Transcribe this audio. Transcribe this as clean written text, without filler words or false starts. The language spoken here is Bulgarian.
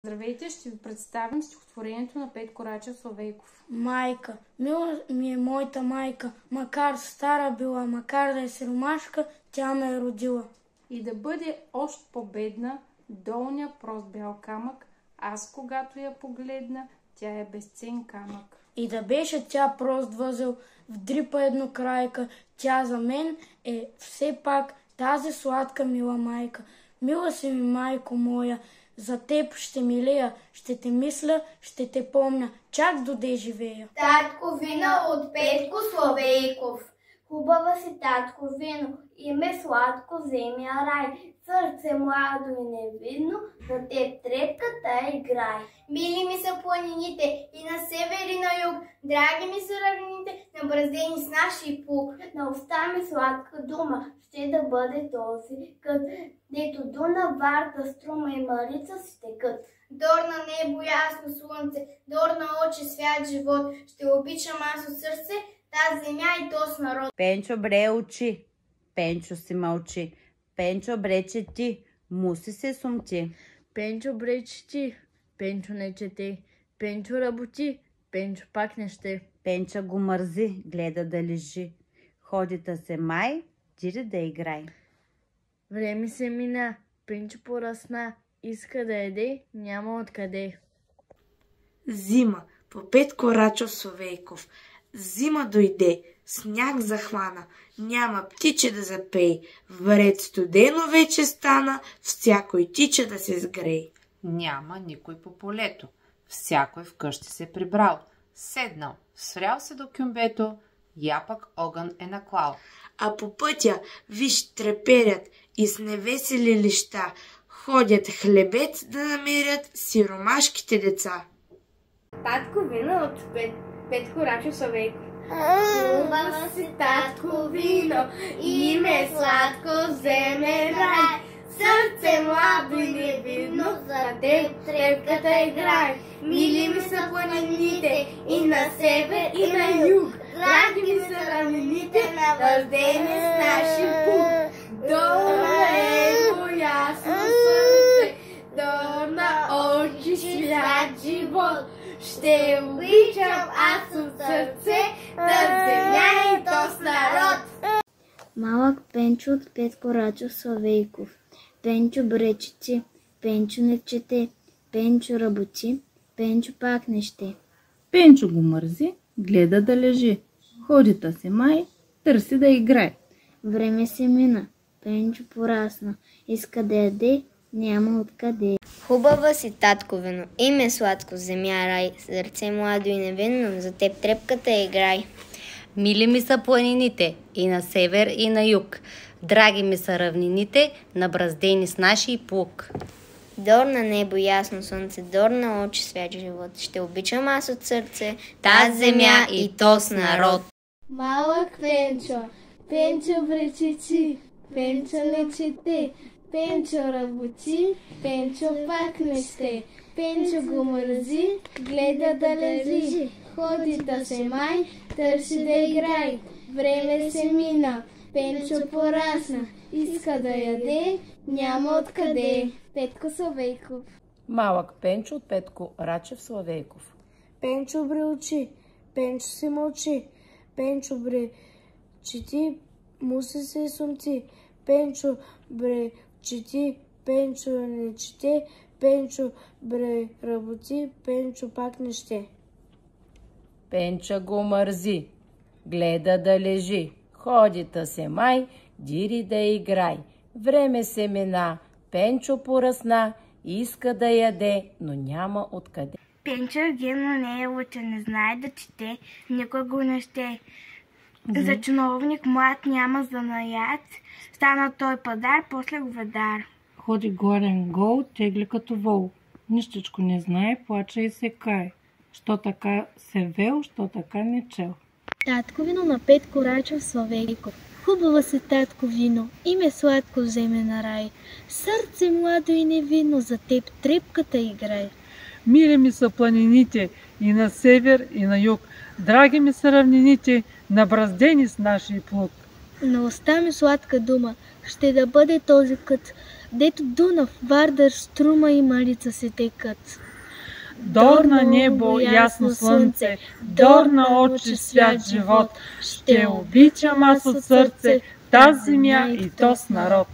Здравейте, ще ви представим стихотворението на Петко Рачев Славейков. Майка, мила ми е моята майка, макар стара била, макар да е сиромашка, тя ме е родила. И да бъде още по-бедна, долня прост бял камък, аз когато я погледна, тя е безцен камък. И да беше тя прост възел, в дрипа еднокрайка, тя за мен е все пак тази сладка мила майка. Мила си ми, майко моя, за теб ще милея, ще те мисля, ще те помня, чак доде живея. Татковина от Петко Славейков. Хубава си, татковино, име сладко, земя рай, сърце младо и невидно, за теб трепката играй. Мили ми са планините и на север и на юг, драги ми са равнините, набраздени с наши пук. На уста ми сладка дума, ще да бъде този кът, дето Дуна, Варда, Струма и Марица си текат. Дор на небо ясно слънце, дор на очи свят живот, ще обичам аз от сърце тази земя и този народ. Пенчо бре учи, Пенчо си мълчи, Пенчо бре чети, муси се сумти. Пенчо бре чети, Пенчо не чете, Пенчо работи, Пенчо пак не ще. Пенча го мързи, гледа да лежи, ходита се май, дири да играй. Време се мина, Пенчо порасна, иска да еде, няма откъде. Зима по Петко Рачев Славейков. Зима дойде, сняг захвана, няма птиче да запее, в барет студено вече стана, всякой тича да се сгрее. Няма никой по полето, всякой вкъщи се прибрал, седнал, сврял се до кюмбето, япък огън е наклал. А по пътя, виж, треперят и с невесели лища, ходят хлебец да намерят сиромашките деца. Татковина от Петко Рачев Славейков. Хубава си, татковино, име сладко, земе рай, сърце младо и невидно, за теб трепката играй. Мили ми са планините и на север и на юг, драги ми са равнините, рождени с наши пук. Долу на ясно сърце, долу на очи свят живот, ще обичам аз от сърце, да земя и този народ. Малък Пенчо от Петко Рачев Славейков. Пенчо бре чети, Пенчо не чете, Пенчо работи, Пенчо пак не ще. Пенчо го мързи, гледа да лежи, ходита се май, търси да играе. Време се мина, Пенчо порасна, иска да яде, няма откъде. Хубава си, татковино, име сладко, земя рай, сърце младо и невинно, за теб трепката играй. Мили ми са планините и на север и на юг, драги ми са равнините, набраздени с наши плук. Дор на небо ясно слънце, дор на очи свят живот, ще обичам аз от сърце тази земя и този народ. Малък Пенчо, Пенчо бре чети, Пенчо не чете, Пенчо работи, Пенчо пак не ще. Пенчо го мързи, гледа да лежи, ходи да се май, търси да играй. Време се мина, Пенчо порасна, иска да яде, няма откъде. Петко Славейков. Малък Пенчо от Петко Рачев Славейков. Пенчо бре учи, Пенчо си мълчи, Пенчо бре чети, муси се сумти, Пенчо бре чети, Пенчо не чете, Пенчо бре работи, Пенчо пак не ще. Пенча го мързи, гледа да лежи, ходита се май, дири да играй. Време се мина, Пенчо порасна, иска да яде, но няма откъде. Пенчо генно не е учен, не знае да чете, никой го не ще. За чиновник млад няма занаят, стана той падар, после говедар. Ходи горен гол, тегли като вол, нищичко не знае, плача и се кае. Що така се вел, що така не чел. Татковино на Петко Рачев Славейков. Хубава си, татковино, име сладко, земе на рай, сърце младо и невинно, за теб трепката играй. Мили ми са планините и на север и на юг, драги ми са равнините, набраздени с нашия плук. На уста ми сладка дума ще да бъде този кът, дето Дунав, Вардар, Струма и Марица се текат. Дор на небо ясно слънце, дор на очи свят живот, ще обичам аз от сърце таз земя и тоз народ.